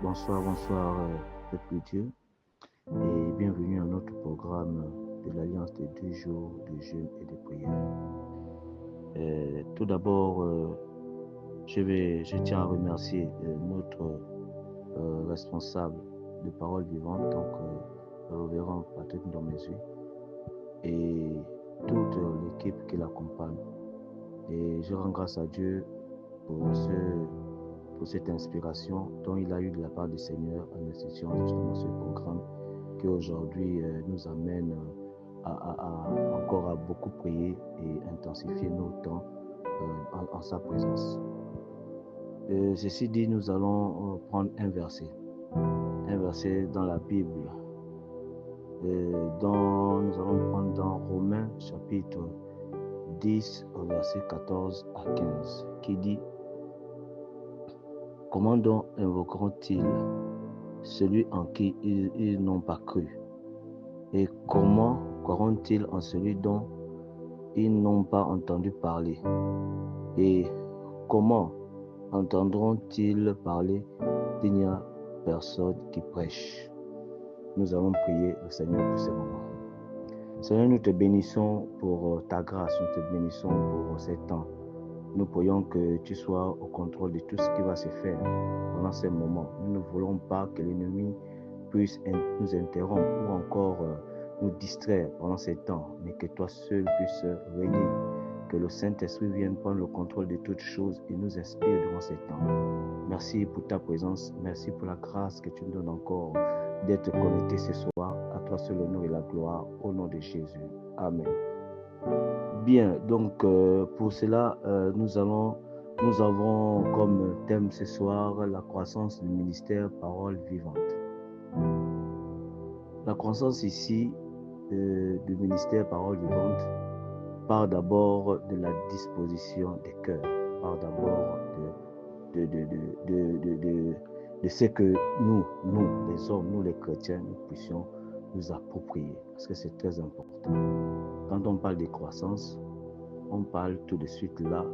Bonsoir, peuple de Dieu, et bienvenue à notre programme de l'Alliance des 2 jours de jeûne et de prière. Tout d'abord, je tiens à remercier notre responsable de Parole Vivante, donc le révérend Patrick Ndomezu, et toute l'équipe qui l'accompagne. Et je rends grâce à Dieu pour cette inspiration dont il a eu de la part du Seigneur en instituant justement ce programme qui aujourd'hui nous amène encore à beaucoup prier et intensifier nos temps en sa présence. Ceci dit, nous allons prendre un verset dans la Bible. Nous allons prendre dans Romains chapitre 10 au verset 14 à 15 qui dit: Comment donc invoqueront-ils celui en qui ils n'ont pas cru? Et comment croiront-ils en celui dont ils n'ont pas entendu parler? Et comment entendront-ils parler s'il n'y a personne qui prêche? Nous allons prier le Seigneur pour ce moment. Seigneur, nous te bénissons pour ta grâce, nous te bénissons pour ces temps. Nous prions que tu sois au contrôle de tout ce qui va se faire pendant ces moments. Nous ne voulons pas que l'ennemi puisse nous interrompre ou encore nous distraire pendant ces temps, mais que toi seul puisses régner, que le Saint-Esprit vienne prendre le contrôle de toutes choses et nous inspire durant ces temps. Merci pour ta présence, merci pour la grâce que tu nous donnes encore d'être connectés ce soir. À toi seul l'honneur et la gloire, au nom de Jésus. Amen. Bien, donc pour cela, nous avons comme thème ce soir la croissance du ministère Parole Vivante. La croissance ici du ministère Parole Vivante part d'abord de la disposition des cœurs, part d'abord de ce que nous les hommes, nous les chrétiens, nous puissions nous approprier, parce que c'est très important. Quand on parle de croissance, on parle tout de suite là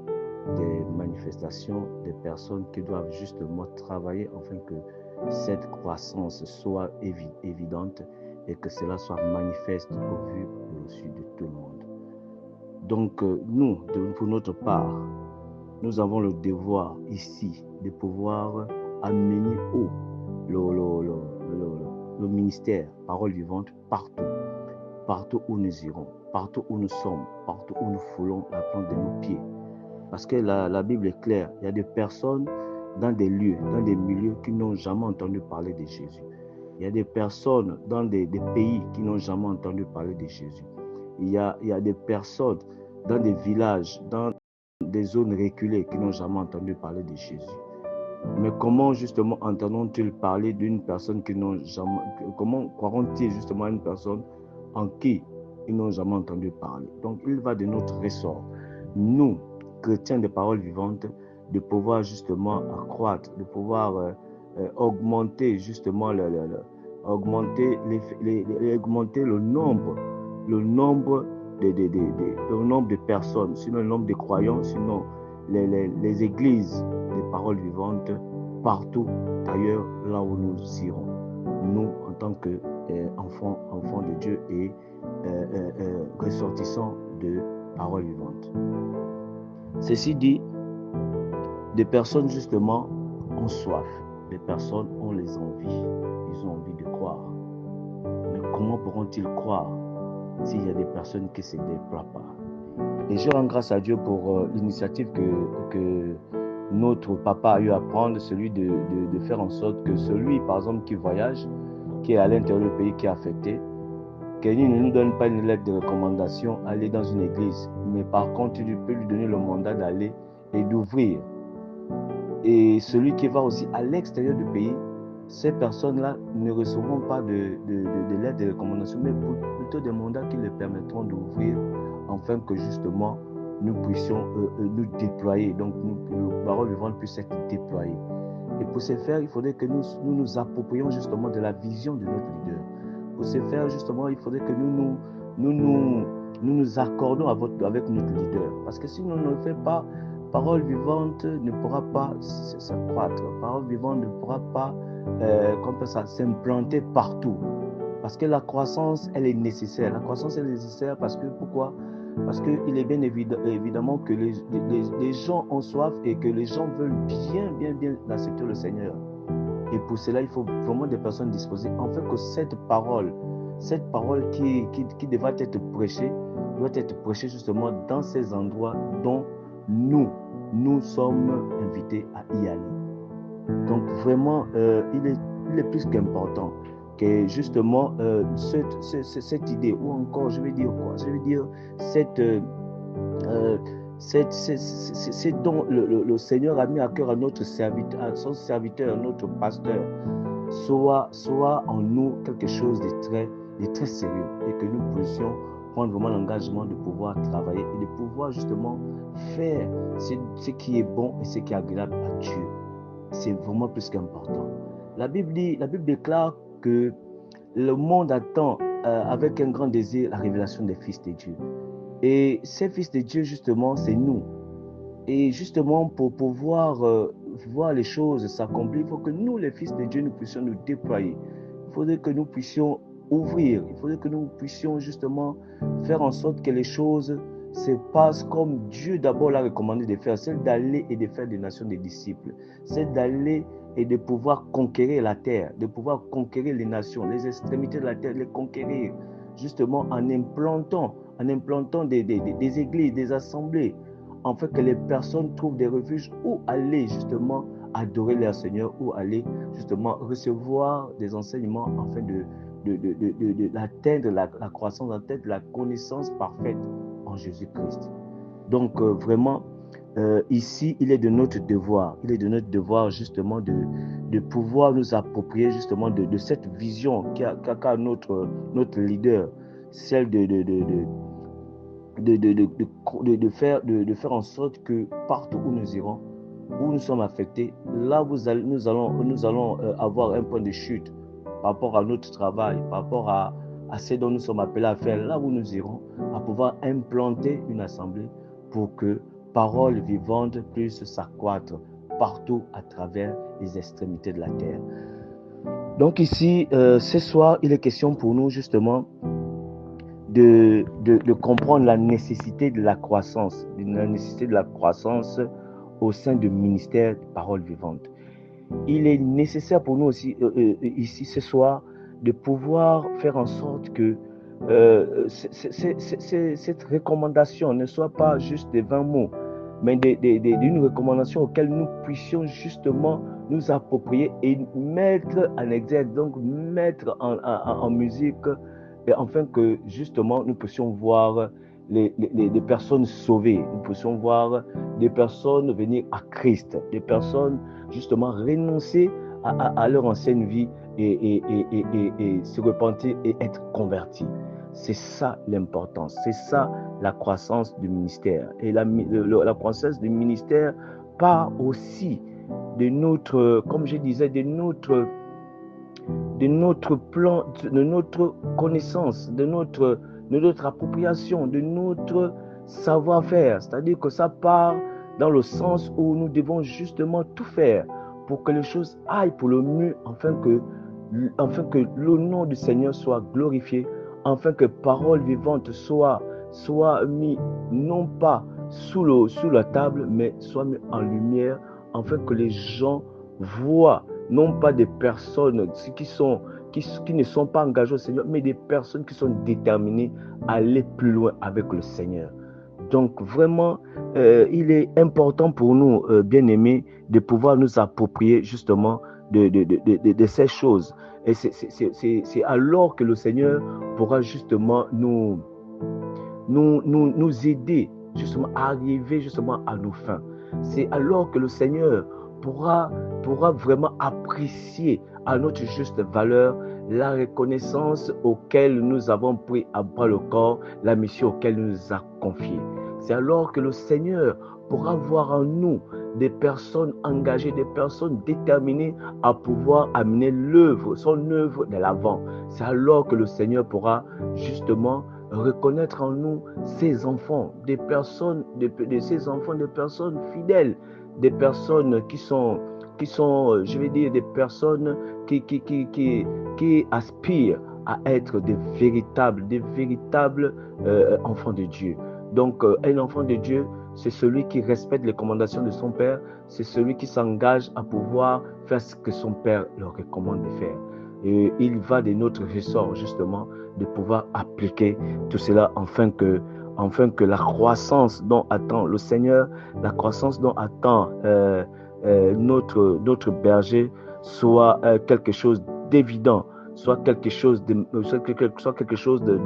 des manifestations des personnes qui doivent justement travailler afin que cette croissance soit évidente et que cela soit manifeste au vu et au su de tout le monde. Donc nous, pour notre part, nous avons le devoir ici de pouvoir amener le ministère Parole Vivante partout où nous irons, partout où nous sommes, partout où nous foulons la plante de nos pieds. Parce que la Bible est claire, il y a des personnes dans des lieux, dans des milieux qui n'ont jamais entendu parler de Jésus. Il y a des personnes dans des pays qui n'ont jamais entendu parler de Jésus. Il y a des personnes dans des villages, dans des zones reculées qui n'ont jamais entendu parler de Jésus. Mais comment justement entendront-ils parler d'une personne qui n'ont jamais... Comment croiront-ils justement à une personne en qui ils n'ont jamais entendu parler? Donc il va de notre ressort, nous, chrétiens de Parole Vivante, de pouvoir justement accroître, de pouvoir augmenter justement augmenter le nombre de personnes, sinon le nombre de croyants, sinon les églises de Parole Vivante partout ailleurs là où nous irons. Nous, en tant qu'enfants de Dieu et ressortissants de Parole Vivante. Ceci dit, des personnes justement ont soif, des personnes ont les envies, ils ont envie de croire. Mais comment pourront-ils croire s'il y a des personnes qui ne se déploient pas? Et je rends grâce à Dieu pour l'initiative que notre papa a eu à prendre, celui de faire en sorte que celui, par exemple, qui voyage, qui est à l'intérieur du pays, qui est affecté, qu'il ne nous donne pas une lettre de recommandation, aller dans une église, mais par contre, il peut lui donner le mandat d'aller et d'ouvrir. Et celui qui va aussi à l'extérieur du pays, ces personnes-là ne recevront pas de lettre de recommandation, mais plutôt des mandats qui leur permettront d'ouvrir, afin que justement nous puissions nous déployer, donc la Parole Vivante puisse être déployée. Et pour ce faire, il faudrait que nous approprions justement de la vision de notre leader. Pour ce faire, justement, il faudrait que nous accordons avec notre leader. Parce que si on ne le fait pas, Parole Vivante ne pourra pas s'accroître. Parole Vivante ne pourra pas s'implanter partout. Parce que la croissance, elle est nécessaire. La croissance, elle est nécessaire parce que, pourquoi? Parce qu'il est bien évidemment que les gens ont soif et que les gens veulent bien accepter le Seigneur. Et pour cela, il faut vraiment des personnes disposées. En fait, que cette parole qui devra être prêchée, doit être prêchée justement dans ces endroits dont nous sommes invités à y aller. Donc vraiment, il est plus qu'important que justement cette idée, ou encore, je vais dire quoi? Je vais dire c'est dont le Seigneur a mis à cœur à notre serviteur, à son serviteur, à notre pasteur, soit en nous quelque chose de très sérieux, et que nous puissions prendre vraiment l'engagement de pouvoir travailler et de pouvoir justement faire ce qui est bon et ce qui est agréable à Dieu. C'est vraiment plus qu'important. La Bible déclare que le monde attend avec un grand désir la révélation des fils de Dieu. Et ces fils de Dieu, justement, c'est nous. Et justement, pour pouvoir voir les choses s'accomplir, il faut que nous, les fils de Dieu, nous puissions nous déployer. Il faudrait que nous puissions ouvrir. Il faudrait que nous puissions justement faire en sorte que les choses se passent comme Dieu d'abord l'a recommandé de faire. C'est d'aller et de faire des nations des disciples. C'est d'aller et de pouvoir conquérir la terre, de pouvoir conquérir les nations, les extrémités de la terre, les conquérir justement en implantant des églises, des assemblées, en fait que les personnes trouvent des refuges où aller justement adorer leur Seigneur, où aller justement recevoir des enseignements afin d'atteindre la croissance, d'atteindre la connaissance parfaite en Jésus-Christ. Donc vraiment, ici, il est de notre devoir justement de pouvoir nous approprier justement de cette vision qu'a notre leader, celle de faire en sorte que partout où nous irons, où nous sommes affectés, là nous allons avoir un point de chute par rapport à notre travail, par rapport à ce dont nous sommes appelés à faire, là où nous irons, à pouvoir implanter une assemblée pour que parole vivante puisse s'accroître partout à travers les extrémités de la terre. Donc ici, ce soir, il est question pour nous justement de comprendre la nécessité de la croissance au sein du ministère de parole vivante. Il est nécessaire pour nous aussi, ici ce soir, de pouvoir faire en sorte que cette recommandation ne soit pas juste des 20 mots, mais d'une recommandation auquel nous puissions justement nous approprier et mettre en exergue, donc mettre en musique, et afin que justement nous puissions voir les personnes sauvées, nous puissions voir des personnes venir à Christ, des personnes justement renoncer à leur ancienne vie et se repentir et être convertis. C'est ça l'importance, c'est ça la croissance du ministère. Et la croissance du ministère part aussi de notre, comme je disais, de notre plan, de notre connaissance, de notre appropriation, de notre savoir-faire. C'est-à-dire que ça part dans le sens où nous devons justement tout faire pour que les choses aillent pour le mieux, afin que le nom du Seigneur soit glorifié, afin que parole vivante soit mis non pas sous la table, mais soit mis en lumière, afin que les gens voient non pas des personnes qui ne sont pas engagées au Seigneur, mais des personnes qui sont déterminées à aller plus loin avec le Seigneur. Donc vraiment, il est important pour nous, bien-aimés, de pouvoir nous approprier justement de ces choses. Et c'est alors que le Seigneur pourra justement nous aider justement à arriver justement à nos fins. C'est alors que le Seigneur pourra vraiment apprécier à notre juste valeur la reconnaissance auquel nous avons pris à bras le corps, la mission auquel il nous a confiée. C'est alors que le Seigneur pourra voir en nous des personnes engagées, des personnes déterminées à pouvoir amener son œuvre de l'avant. C'est alors que le Seigneur pourra justement reconnaître en nous ses enfants, des personnes fidèles, des personnes qui je vais dire, des personnes qui aspirent à être des véritables enfants de Dieu. Donc, un enfant de Dieu, c'est celui qui respecte les recommandations de son Père, c'est celui qui s'engage à pouvoir faire ce que son Père leur recommande de faire. Et il va de notre ressort, justement, de pouvoir appliquer tout cela afin que la croissance dont attend le Seigneur, la croissance dont attend notre berger soit quelque chose d'évident, soit quelque chose de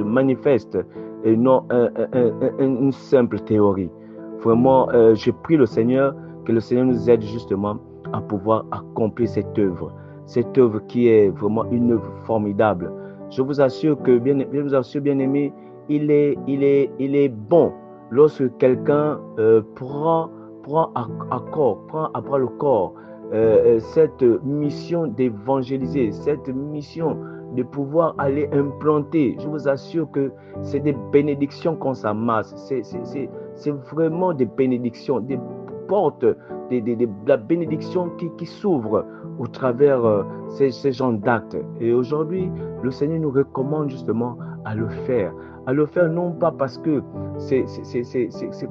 manifeste et non une simple théorie. Vraiment, je prie le Seigneur, que le Seigneur nous aide justement à pouvoir accomplir cette œuvre qui est vraiment une œuvre formidable. Je vous assure que, bien aimé, il est bon lorsque quelqu'un prend à bras le corps cette mission d'évangéliser, cette mission de pouvoir aller implanter. Je vous assure que c'est des bénédictions qu'on s'amasse. C'est vraiment des bénédictions, des portes, la bénédiction qui s'ouvre au travers ces genres d'actes. Et aujourd'hui, le Seigneur nous recommande justement à le faire non pas parce que c'est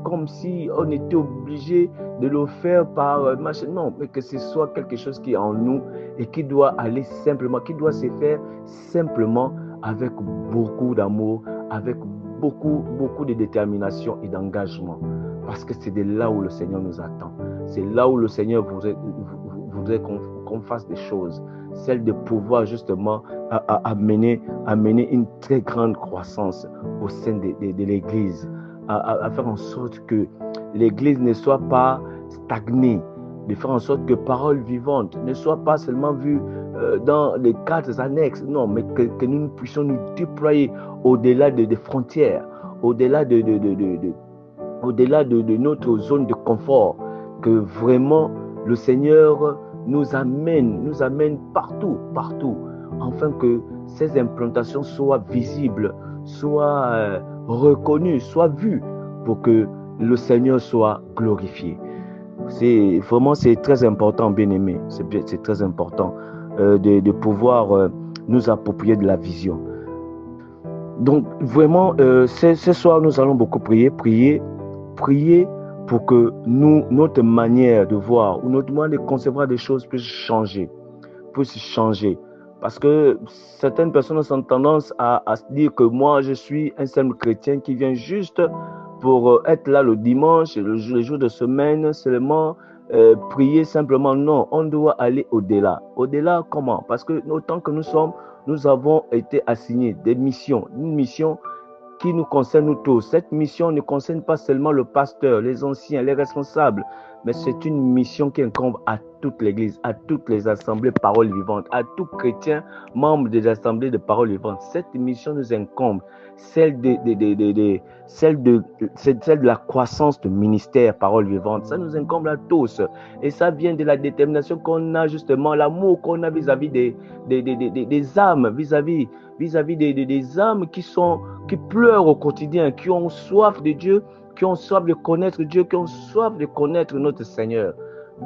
comme si on était obligé de le faire par machin, non, mais que ce soit quelque chose qui est en nous et qui doit se faire simplement avec beaucoup d'amour, avec beaucoup de détermination et d'engagement, parce que c'est de là où le Seigneur nous attend. C'est là où le Seigneur voudrait qu'on fasse des choses, celle de pouvoir justement amener une très grande croissance au sein de l'Église, à faire en sorte que l'Église ne soit pas stagnée, de faire en sorte que parole vivante ne soit pas seulement vue dans les cadres annexes, non, mais que nous puissions nous déployer au-delà des frontières, au-delà de notre zone de confort, que vraiment le Seigneur nous amène partout, afin que ces implantations soient visibles, soient reconnues, soient vues, pour que le Seigneur soit glorifié. C'est très important, bien-aimé, c'est très important de pouvoir nous approprier de la vision. Donc vraiment, ce soir, nous allons beaucoup prier pour que notre manière de voir ou notre manière de concevoir des choses puisse changer. Parce que certaines personnes ont tendance à se dire que moi, je suis un simple chrétien qui vient juste pour être là le dimanche, les jours de semaine, seulement prier simplement. Non, on doit aller au-delà. Au-delà comment? Parce que autant que nous avons été assignés des missions. Une mission qui nous concerne nous tous. Cette mission ne concerne pas seulement le pasteur, les anciens, les responsables, mais c'est une mission qui incombe à toute l'Église, à toutes les assemblées Parole Vivante, à tout chrétien membre des assemblées de Parole Vivante. Cette mission nous incombe, celle de la croissance du ministère Parole Vivante. Ça nous incombe à tous. Et ça vient de la détermination qu'on a, justement, l'amour qu'on a vis-à-vis des âmes, vis-à-vis des âmes qui pleurent au quotidien, qui ont soif de Dieu, qui ont soif de connaître Dieu, qui ont soif de connaître notre Seigneur.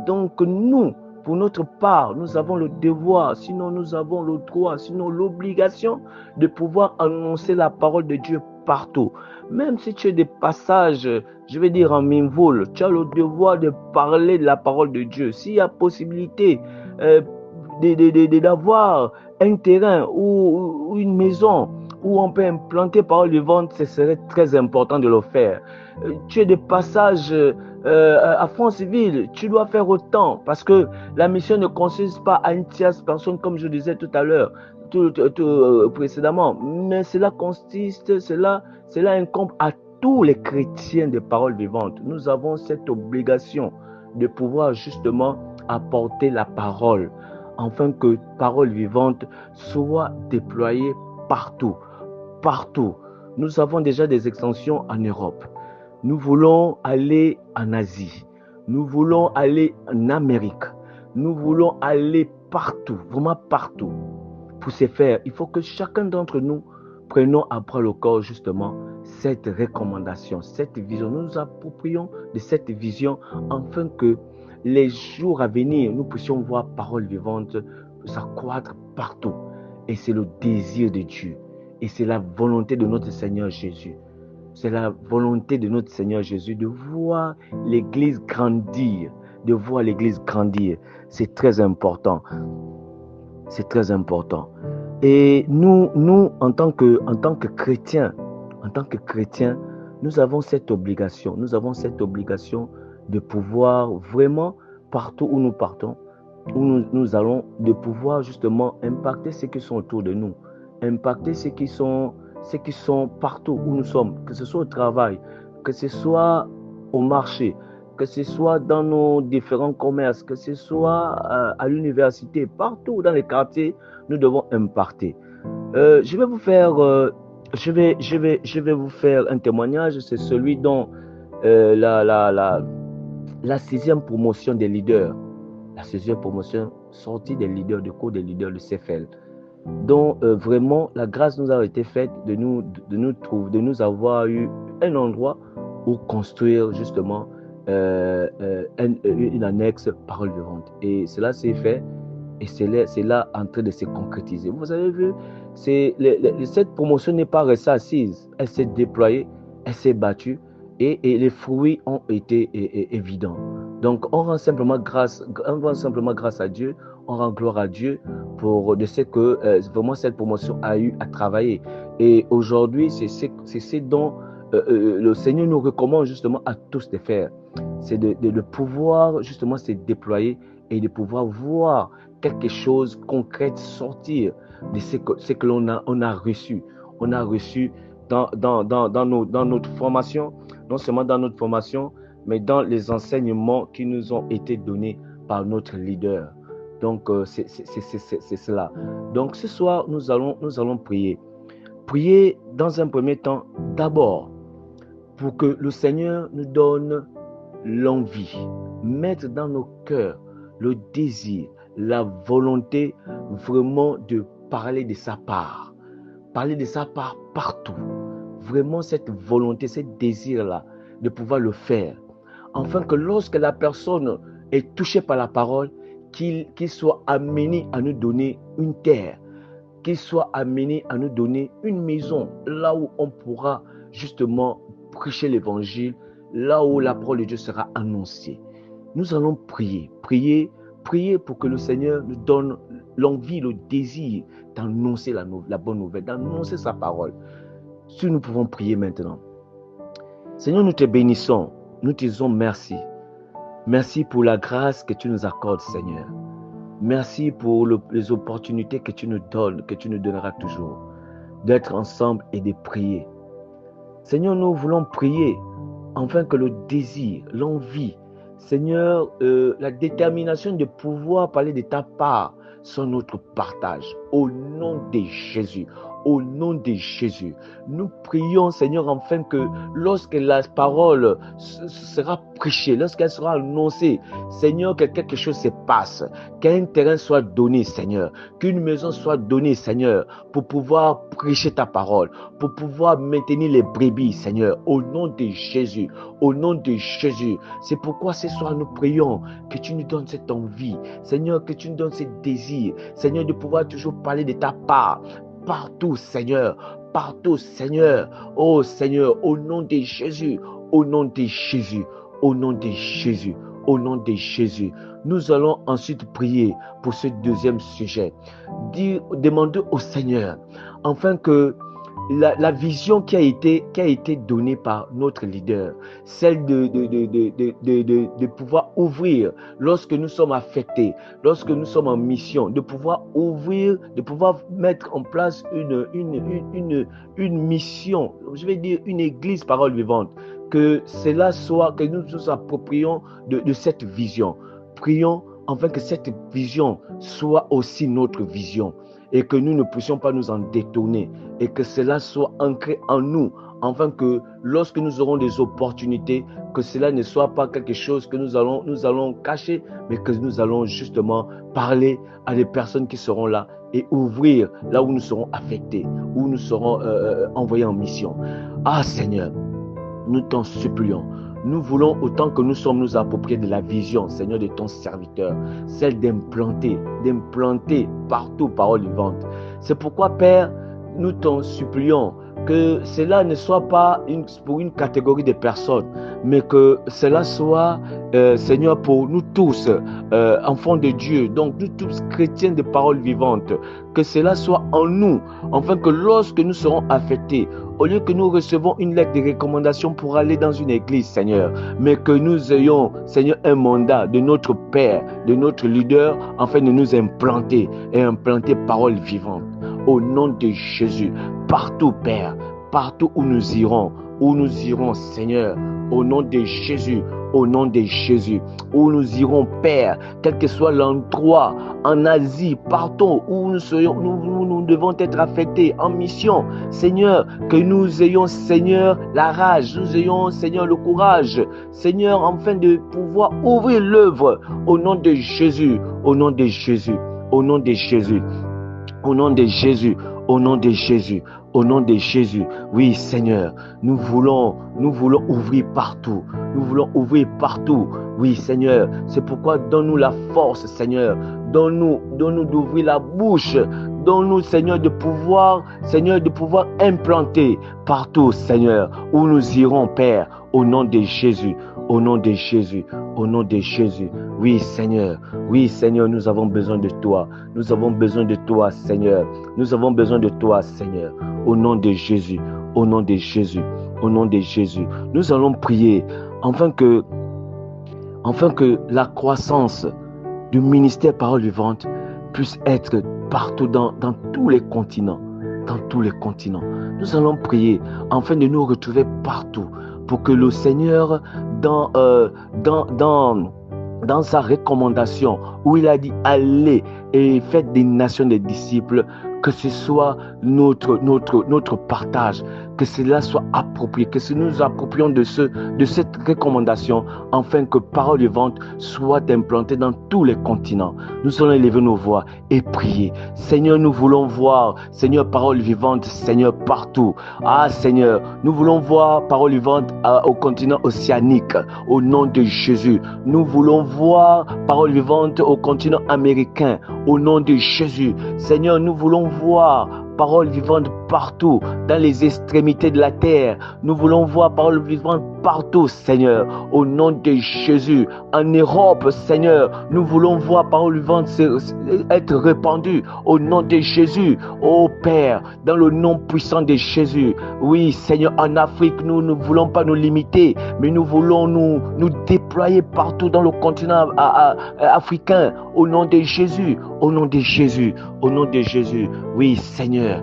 Donc nous, pour notre part, nous avons le devoir, sinon nous avons le droit, sinon l'obligation de pouvoir annoncer la parole de Dieu partout. Même si tu as des passages, je vais dire en minvol, tu as le devoir de parler de la parole de Dieu. S'il y a possibilité d'avoir un terrain ou une maison où on peut implanter parole vivante, ce serait très important de le faire. Tu as des passages à Franceville, tu dois faire autant, parce que la mission ne consiste pas à une tierce personne, comme je disais tout à l'heure, précédemment, mais cela incombe à tous les chrétiens de parole vivante. Nous avons cette obligation de pouvoir justement apporter la parole, afin que parole vivante soit déployée partout. Nous avons déjà des extensions en Europe. Nous voulons aller en Asie. Nous voulons aller en Amérique. Nous voulons aller partout, vraiment partout. Pour ce faire, il faut que chacun d'entre nous prenons à bras le corps justement cette recommandation, cette vision. Nous nous approprions de cette vision afin que les jours à venir, nous puissions voir parole vivante s'accroître partout. Et c'est le désir de Dieu. Et c'est la volonté de notre Seigneur Jésus. C'est la volonté de notre Seigneur Jésus de voir l'Église grandir. De voir l'Église grandir. C'est très important. C'est très important. Et nous en tant que chrétiens, nous avons cette obligation. Nous avons cette obligation de pouvoir vraiment, partout où nous partons, où nous allons, de pouvoir justement impacter ceux qui sont autour de nous. Impacter ceux qui sont partout où nous sommes, que ce soit au travail, que ce soit au marché, que ce soit dans nos différents commerces, que ce soit à l'université, partout dans les quartiers, nous devons impacter. Je vais vous faire un témoignage, c'est celui dont la 6e promotion des leaders, la 6e promotion sortie des leaders, du cours des leaders de CFL, dont vraiment la grâce nous a été faite de nous avoir eu un endroit où construire justement une annexe parole vivante. Et cela s'est fait et c'est là en train de se concrétiser. Vous avez vu, cette promotion n'est pas restée assise, elle s'est déployée, elle s'est battue et les fruits ont été évidents. Donc on rend simplement grâce à Dieu, on rend gloire à Dieu pour de ce que vraiment cette promotion a eu à travailler. Et aujourd'hui, c'est ce dont le Seigneur nous recommande justement à tous de faire. C'est de pouvoir justement se déployer et de pouvoir voir quelque chose concret sortir de ce que l'on a reçu. On a reçu dans notre formation, non seulement dans notre formation, mais dans les enseignements qui nous ont été donnés par notre leader. Donc, c'est cela. Donc, ce soir, nous allons prier. Prier dans un premier temps, d'abord, pour que le Seigneur nous donne l'envie, mettre dans nos cœurs le désir, la volonté vraiment de parler de sa part. Parler de sa part partout. Vraiment cette volonté, ce désir-là, de pouvoir le faire. Afin que lorsque la personne est touchée par la parole, qu'il soit amené à nous donner une terre, qu'il soit amené à nous donner une maison, là où on pourra justement prêcher l'évangile, là où la parole de Dieu sera annoncée. Nous allons prier pour que le Seigneur nous donne l'envie, le désir d'annoncer la bonne nouvelle, d'annoncer sa parole. Si nous pouvons prier maintenant. Seigneur, nous te bénissons, nous te disons merci. Merci pour la grâce que tu nous accordes, Seigneur. Merci pour les opportunités que tu nous donnes, que tu nous donneras toujours, d'être ensemble et de prier. Seigneur, nous voulons prier afin que le désir, l'envie, Seigneur, la détermination de pouvoir parler de ta part soit notre partage. Au nom de Jésus. Au nom de Jésus, nous prions, Seigneur, afin que lorsque la parole sera prêchée, lorsqu'elle sera annoncée, Seigneur, que quelque chose se passe, qu'un terrain soit donné, Seigneur, qu'une maison soit donnée, Seigneur, pour pouvoir prêcher ta parole, pour pouvoir maintenir les brebis, Seigneur, au nom de Jésus, au nom de Jésus. C'est pourquoi ce soir nous prions que tu nous donnes cette envie, Seigneur, que tu nous donnes ce désir, Seigneur, de pouvoir toujours parler de ta part, partout, Seigneur, partout, Seigneur. Oh, Seigneur, au nom de Jésus, au nom de Jésus, au nom de Jésus, au nom de Jésus. Nous allons ensuite prier pour ce deuxième sujet. Demander au Seigneur, afin que la vision qui a été donnée par notre leader, celle de pouvoir ouvrir lorsque nous sommes affectés, lorsque nous sommes en mission, de pouvoir ouvrir, de pouvoir mettre en place une mission, je vais dire une église parole vivante, que cela soit, que nous nous approprions de cette vision. Prions afin que cette vision soit aussi notre vision et que nous ne puissions pas nous en détourner et que cela soit ancré en nous, afin que lorsque nous aurons des opportunités, que cela ne soit pas quelque chose que nous allons cacher, mais que nous allons justement parler à des personnes qui seront là et ouvrir là où nous serons affectés, où nous serons envoyés en mission. Ah Seigneur, nous t'en supplions, nous voulons, autant que nous sommes, nous approprier de la vision, Seigneur, de ton serviteur, celle d'implanter partout parole vivante. C'est pourquoi, Père, nous t'en supplions que cela ne soit pas pour une catégorie de personnes, mais que cela soit, Seigneur, pour nous tous, enfants de Dieu, donc nous tous chrétiens de parole vivante, que cela soit en nous, afin que lorsque nous serons affectés, au lieu que nous recevons une lettre de recommandation pour aller dans une église, Seigneur, mais que nous ayons, Seigneur, un mandat de notre Père, de notre leader, afin de nous implanter parole vivante. Au nom de Jésus, partout, Père, partout où nous irons, Seigneur, au nom de Jésus, où nous irons, Père, quel que soit l'endroit, en Asie, partout où nous devons être affectés en mission, Seigneur, que nous ayons, Seigneur, la rage, nous ayons, Seigneur, le courage, Seigneur, afin de pouvoir ouvrir l'œuvre au nom de Jésus, au nom de Jésus, au nom de Jésus. Au nom de Jésus, au nom de Jésus, au nom de Jésus. Oui, Seigneur, nous voulons ouvrir partout. Nous voulons ouvrir partout. Oui, Seigneur, c'est pourquoi donne-nous la force, Seigneur. Donne-nous d'ouvrir la bouche. Donne-nous, Seigneur, de pouvoir implanter partout, Seigneur, où nous irons, Père, au nom de Jésus, au nom de Jésus, au nom de Jésus. Oui, Seigneur, nous avons besoin de toi. Nous avons besoin de toi, Seigneur. Nous avons besoin de toi, Seigneur. Au nom de Jésus, au nom de Jésus, au nom de Jésus. Nous allons prier afin que la croissance du ministère Parole Vivante puisse être partout dans tous les continents. Dans tous les continents. Nous allons prier afin de nous retrouver partout pour que le Seigneur, dans sa recommandation où il a dit allez et faites des nations des disciples, que ce soit notre partage, que cela soit approprié, que nous nous approprions de cette recommandation, afin que Parole Vivante soit implantée dans tous les continents. Nous allons élever nos voix et prier. Seigneur, nous voulons voir, Seigneur, Parole Vivante, Seigneur, partout. Ah, Seigneur, nous voulons voir Parole Vivante au continent océanique, au nom de Jésus. Nous voulons voir Parole Vivante au continent américain, au nom de Jésus. Seigneur, nous voulons voir Parole Vivante partout, dans les extrémités de la terre. Nous voulons voir Parole Vivante partout, Seigneur, au nom de Jésus. En Europe, Seigneur, nous voulons voir Parole Vivante être répandue au nom de Jésus. Ô Père, dans le nom puissant de Jésus. Oui, Seigneur, en Afrique, nous ne voulons pas nous limiter, mais nous voulons nous déployer partout dans le continent africain, au nom de Jésus, au nom de Jésus, au nom de Jésus. Oui, Seigneur,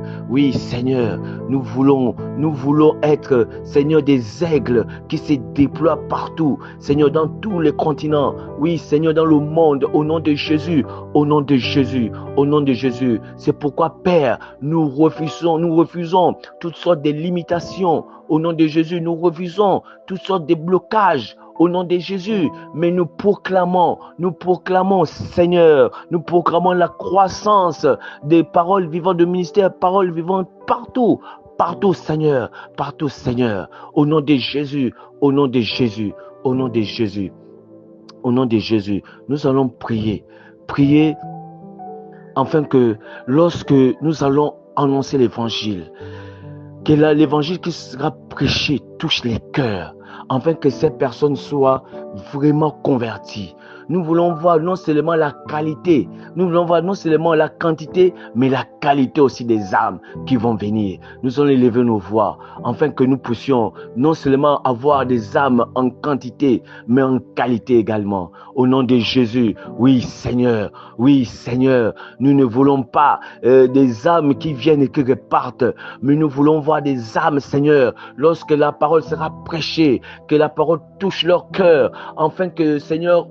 nous voulons être, Seigneur, des aigles qui se déploient partout, Seigneur, dans tous les continents. Oui, Seigneur, dans le monde, au nom de Jésus, au nom de Jésus, au nom de Jésus. C'est pourquoi, Père, nous refusons toutes sortes de limitations. Au nom de Jésus, nous refusons toutes sortes de blocages. Au nom de Jésus, mais nous proclamons, Seigneur, nous proclamons la croissance des paroles vivantes, de ministère, paroles vivantes partout, Seigneur, au nom de Jésus, au nom de Jésus, au nom de Jésus, au nom de Jésus, nous allons prier afin que lorsque nous allons annoncer l'évangile, que l'évangile qui sera prêché touche les cœurs, afin que ces personnes soient vraiment converties. Nous voulons voir non seulement la qualité, nous voulons voir non seulement la quantité, mais la qualité aussi des âmes qui vont venir. Nous allons élever nos voix, afin que nous puissions non seulement avoir des âmes en quantité, mais en qualité également. Au nom de Jésus, oui Seigneur, nous ne voulons pas des âmes qui viennent et qui repartent, mais nous voulons voir des âmes, Seigneur, lorsque la parole sera prêchée, que la parole touche leur cœur, afin que, Seigneur,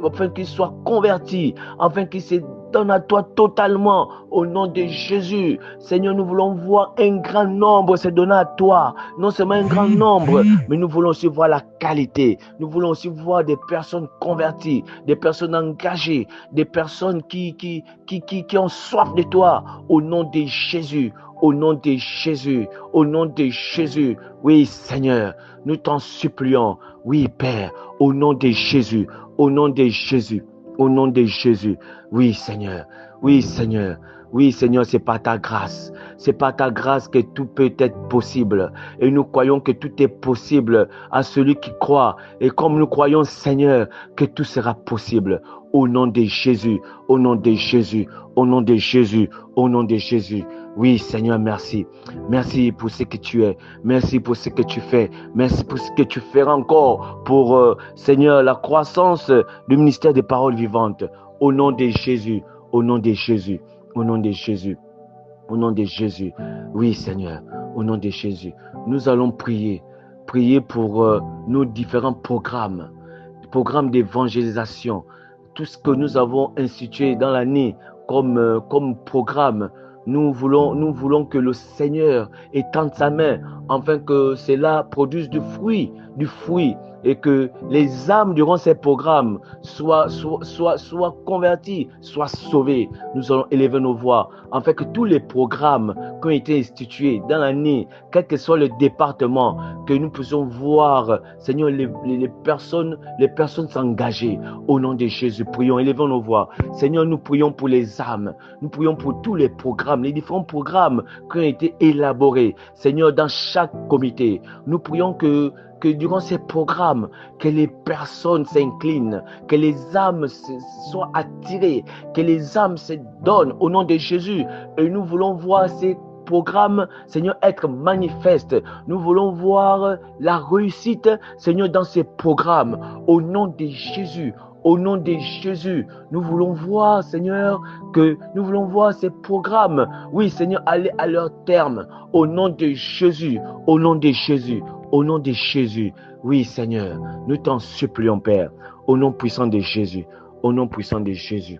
afin qu'ils soient convertis, afin qu'ils se donnent à toi totalement, au nom de Jésus. Seigneur, nous voulons voir un grand nombre se donner à toi, non seulement un grand nombre, mais nous voulons aussi voir la qualité, nous voulons aussi voir des personnes converties, des personnes engagées, des personnes qui ont soif de toi, au nom de Jésus. au nom de Jésus, au nom de Jésus. Oui, Seigneur, nous t'en supplions. Oui, Père, au nom de Jésus, au nom de Jésus, au nom de Jésus. Oui, Seigneur, oui, Seigneur. Oui, Seigneur, c'est par ta grâce. C'est par ta grâce que tout peut être possible. Et nous croyons que tout est possible à celui qui croit. Et comme nous croyons, Seigneur, que tout sera possible. Au nom de Jésus, au nom de Jésus, au nom de Jésus, au nom de Jésus. Oui, Seigneur, merci. Merci pour ce que tu es. Merci pour ce que tu fais. Merci pour ce que tu feras encore pour, Seigneur, la croissance du ministère des paroles vivantes. Au nom de Jésus, au nom de Jésus. Au nom de Jésus, au nom de Jésus. Oui, Seigneur, au nom de Jésus. Nous allons prier pour nos différents programmes d'évangélisation, tout ce que nous avons institué dans l'année comme programme. Nous voulons que le Seigneur étende sa main afin que cela produise du fruit, et que les âmes durant ces programmes soient converties, soient sauvées. Nous allons élever nos voix afin que tous les programmes qui ont été institués dans l'année, quel que soit le département, que nous puissions voir, Seigneur, les personnes s'engager. Au nom de Jésus, prions, élevons nos voix. Seigneur, nous prions pour les âmes, nous prions pour tous les programmes, les différents programmes qui ont été élaborés, Seigneur, dans chaque comité. Nous prions que durant ces programmes, que les personnes s'inclinent, que les âmes soient attirées, que les âmes se donnent au nom de Jésus. Et nous voulons voir ces programmes, Seigneur, être manifestes. Nous voulons voir la réussite, Seigneur, dans ces programmes. Au nom de Jésus, au nom de Jésus, nous voulons voir, Seigneur, ces programmes, oui, Seigneur, aller à leur terme. Au nom de Jésus, au nom de Jésus. Au nom de Jésus, oui Seigneur, nous t'en supplions Père, au nom puissant de Jésus, au nom puissant de Jésus,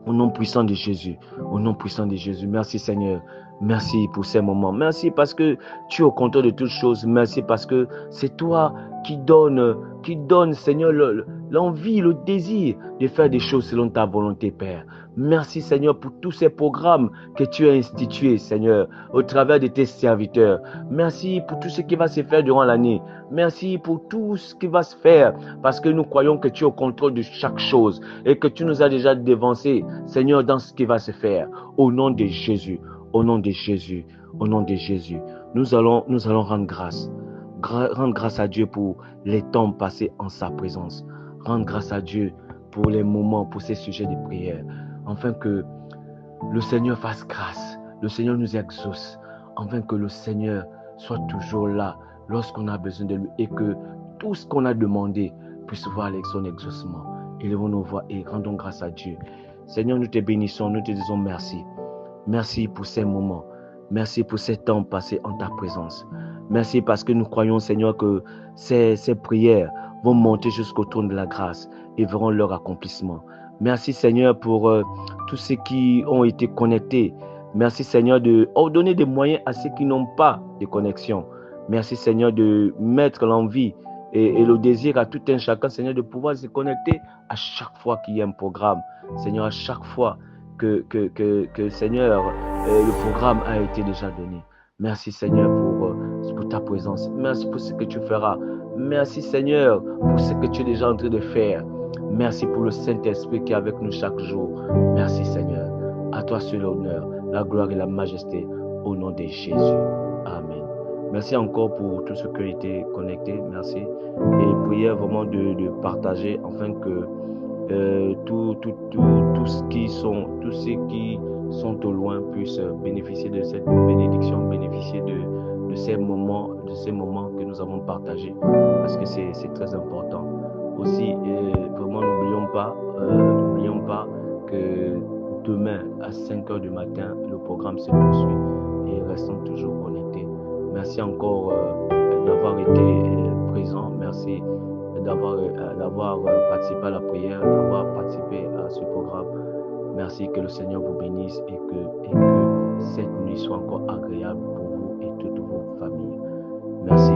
au nom puissant de Jésus, au nom puissant de Jésus. Merci Seigneur, merci pour ces moments, merci parce que tu es au contrôle de toutes choses, merci parce que c'est toi qui donne Seigneur l'envie, le désir de faire des choses selon ta volonté Père. Merci Seigneur pour tous ces programmes que tu as institués Seigneur au travers de tes serviteurs. Merci pour tout ce qui va se faire durant l'année. Merci pour tout ce qui va se faire parce que nous croyons que tu es au contrôle de chaque chose et que tu nous as déjà dévancés Seigneur dans ce qui va se faire. Au nom de Jésus, au nom de Jésus, au nom de Jésus, nous allons rendre grâce. Rendre grâce à Dieu pour les temps passés en sa présence. Rendre grâce à Dieu pour les moments, pour ces sujets de prière. Afin que le Seigneur fasse grâce, le Seigneur nous exauce, afin que le Seigneur soit toujours là lorsqu'on a besoin de lui et que tout ce qu'on a demandé puisse voir avec son exaucement. Élevons nos voix et rendons grâce à Dieu. Seigneur, nous te bénissons, nous te disons merci. Merci pour ces moments. Merci pour ces temps passés en ta présence. Merci parce que nous croyons, Seigneur, que ces prières vont monter jusqu'au trône de la grâce et verront leur accomplissement. Merci Seigneur pour tous ceux qui ont été connectés. Merci Seigneur de donner des moyens à ceux qui n'ont pas de connexion. Merci Seigneur de mettre l'envie et le désir à tout un chacun, Seigneur, de pouvoir se connecter à chaque fois qu'il y a un programme. Seigneur, à chaque fois que Seigneur, le programme a été déjà donné. Merci Seigneur pour ta présence. Merci pour ce que tu feras. Merci Seigneur pour ce que tu es déjà en train de faire. Merci pour le Saint-Esprit qui est avec nous chaque jour. Merci Seigneur. À toi seul l'honneur, la gloire et la majesté au nom de Jésus. Amen. Merci encore pour tous ceux qui ont été connectés. Merci. Et priez vraiment de partager afin que tous ceux qui sont au loin puissent bénéficier de cette bénédiction, bénéficier de ces moments que nous avons partagés, parce que c'est très important. Aussi, vraiment, n'oublions pas que demain à 5h du matin, le programme se poursuit et restons toujours connectés. Merci encore d'avoir été présent. Merci d'avoir participé à la prière, d'avoir participé à ce programme. Merci, que le Seigneur vous bénisse et que cette nuit soit encore agréable pour vous et toutes vos familles. Merci.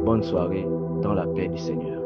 Bonne soirée dans la paix du Seigneur.